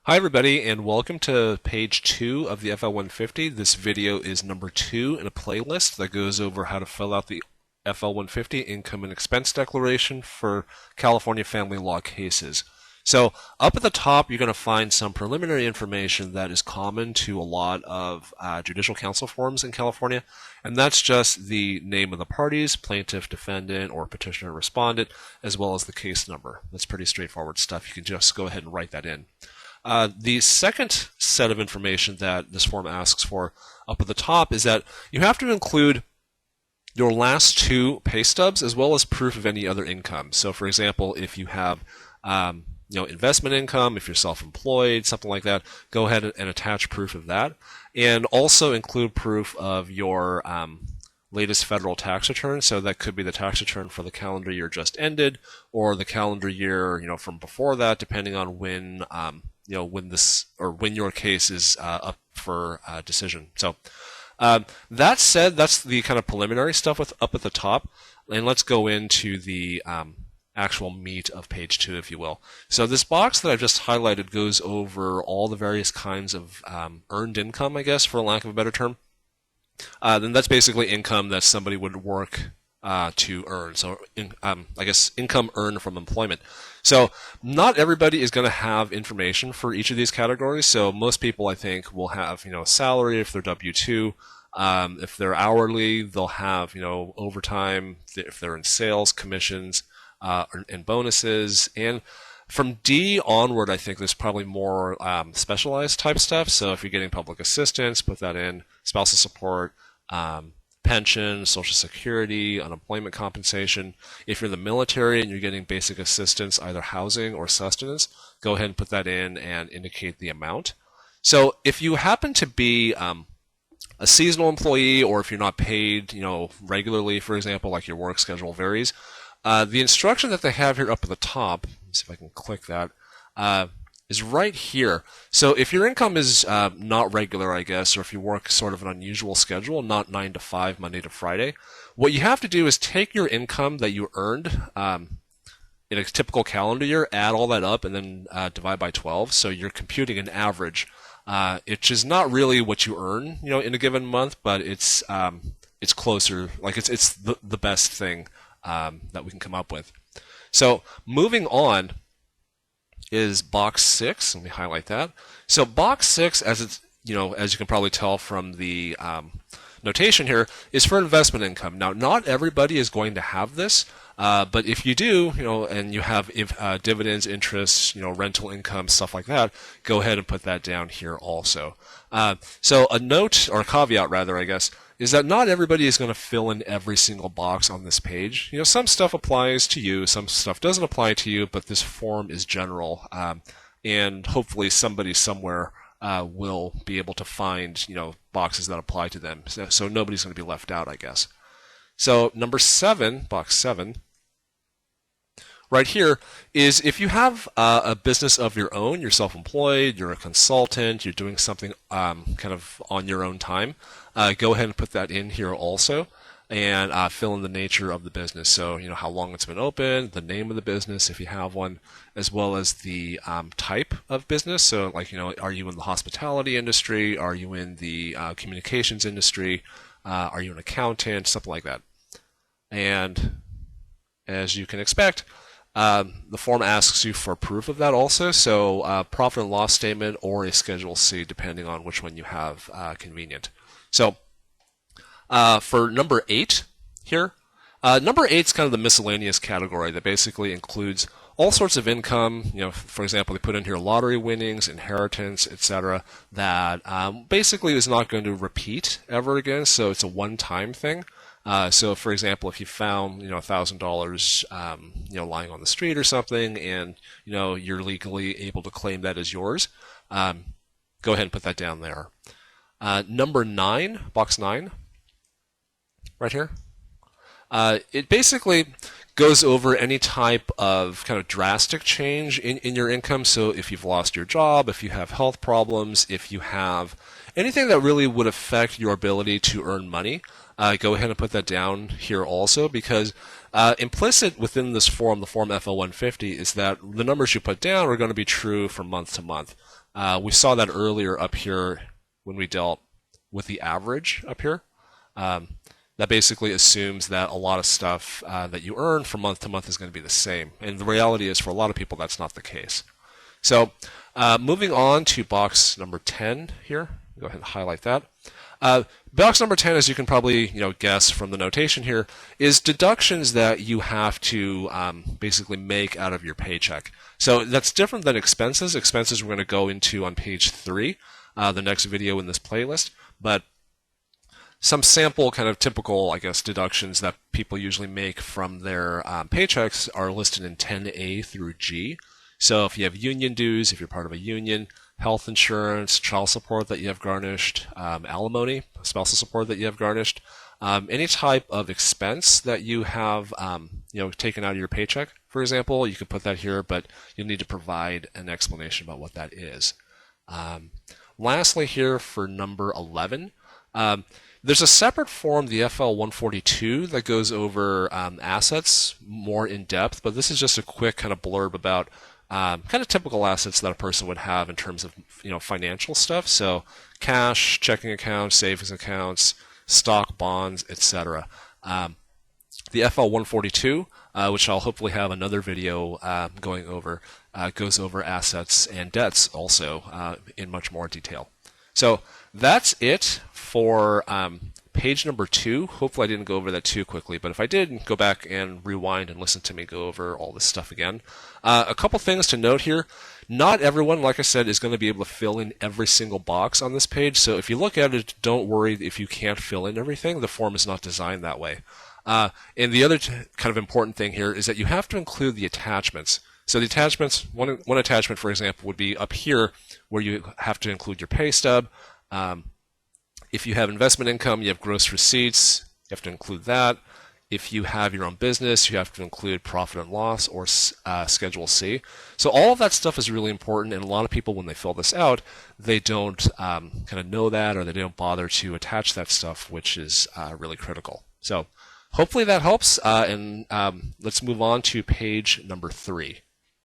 Hi everybody, and welcome to page 2 of the FL-150. This video is number 2 in a playlist that goes over how to fill out the FL-150 income and expense declaration for California family law cases. So up at the top, you're going to find some preliminary information that is common to a lot of judicial council forms in California, and that's just the name of the parties, plaintiff, defendant, or petitioner, respondent, as well as the case number. That's pretty straightforward stuff. You can just go ahead and write that in. The second set of information that this form asks for up at the top is that you have to include your last 2 pay stubs as well as proof of any other income. So, for example, if you have investment income, if you're self-employed, something like that, go ahead and attach proof of that, and also include proof of your latest federal tax return. So that could be the tax return for the calendar year just ended, or the calendar year from before that, depending on when when your case is up for decision. So that said, that's the kind of preliminary stuff up at the top, and let's go into the actual meat of page 2, if you will. So this box that I've just highlighted goes over all the various kinds of earned income, I guess, for lack of a better term. Then that's basically income that somebody would work to earn. So I guess income earned from employment. So not everybody is going to have information for each of these categories. So most people, I think, will have salary if they're W-2. If they're hourly, they'll have overtime. If they're in sales, commissions, and bonuses. And from D onward, I think there's probably more specialized type stuff. So if you're getting public assistance, put that in. Spousal support, pension, Social Security, unemployment compensation. If you're in the military and you're getting basic assistance, either housing or sustenance, go ahead and put that in and indicate the amount. So if you happen to be a seasonal employee, or if you're not paid regularly, for example, like your work schedule varies, the instruction that they have here up at the top, let's see if I can click that, is right here. So if your income is not regular, I guess, or if you work sort of an unusual schedule, not 9 to 5, Monday to Friday, what you have to do is take your income that you earned in a typical calendar year, add all that up, and then divide by 12. So you're computing an average, which is not really what you earn, in a given month, but it's closer. Like it's the best thing that we can come up with. So moving on is box 6. Let me highlight that. So box 6, as you can probably tell from the notation here, is for investment income. Now, not everybody is going to have this, but if you do, and you have dividends, interest, rental income, stuff like that, go ahead and put that down here also. So a note, or a caveat rather, I guess, is that not everybody is going to fill in every single box on this page. Some stuff applies to you, some stuff doesn't apply to you, but this form is general, and hopefully somebody somewhere will be able to find, boxes that apply to them. So nobody's going to be left out, I guess. So number 7, box 7, right here is if you have a business of your own, you're self-employed, you're a consultant, you're doing something kind of on your own time, go ahead and put that in here also, and fill in the nature of the business. So, how long it's been open, the name of the business if you have one, as well as the type of business. So, like, are you in the hospitality industry? Are you in the communications industry? Are you an accountant? Something like that. And as you can expect, the form asks you for proof of that also. So, profit and loss statement or a Schedule C, depending on which one you have convenient. So, for number 8 here, number 8 is kind of the miscellaneous category that basically includes all sorts of income. For example, they put in here lottery winnings, inheritance, etc., that basically is not going to repeat ever again. So it's a one-time thing. So, for example, if you found $1,000 lying on the street or something, and you're legally able to claim that as yours, go ahead and put that down there. Number 9, box 9, right here. It basically goes over any type of kind of drastic change in your income. So if you've lost your job, if you have health problems, if you have anything that really would affect your ability to earn money, go ahead and put that down here also, because implicit within this form, the form FL-150, is that the numbers you put down are going to be true from month to month. We saw that earlier up here when we dealt with the average up here. That basically assumes that a lot of stuff that you earn from month to month is going to be the same. And the reality is, for a lot of people, that's not the case. So moving on to box number 10 here. Go ahead and highlight that. Box number 10, as you can probably guess from the notation here, is deductions that you have to basically make out of your paycheck. So that's different than expenses. Expenses we're going to go into on page 3, the next video in this playlist. But some sample kind of typical, I guess, deductions that people usually make from their paychecks are listed in 10A through G. So if you have union dues, if you're part of a union, health insurance, child support that you have garnished, alimony, spousal support that you have garnished, any type of expense that you have taken out of your paycheck, for example, you could put that here, but you'll need to provide an explanation about what that is. Lastly here for number 11, there's a separate form, the FL-142, that goes over assets more in depth, but this is just a quick kind of blurb about kind of typical assets that a person would have in terms of financial stuff. So cash, checking accounts, savings accounts, stock, bonds, etc. The FL-142, which I'll hopefully have another video going over, goes over assets and debts also in much more detail. So that's it for page number 2. Hopefully I didn't go over that too quickly, but if I did, go back and rewind and listen to me go over all this stuff again. A couple things to note here. Not everyone, like I said, is going to be able to fill in every single box on this page, so if you look at it, don't worry if you can't fill in everything. The form is not designed that way. And the other kind of important thing here is that you have to include the attachments. So the attachments, one attachment, for example, would be up here where you have to include your pay stub. If you have investment income, you have gross receipts, you have to include that. If you have your own business, you have to include profit and loss or Schedule C. So all of that stuff is really important, and a lot of people, when they fill this out, they don't kind of know that, or they don't bother to attach that stuff, which is really critical. So hopefully that helps, and let's move on to page number 3.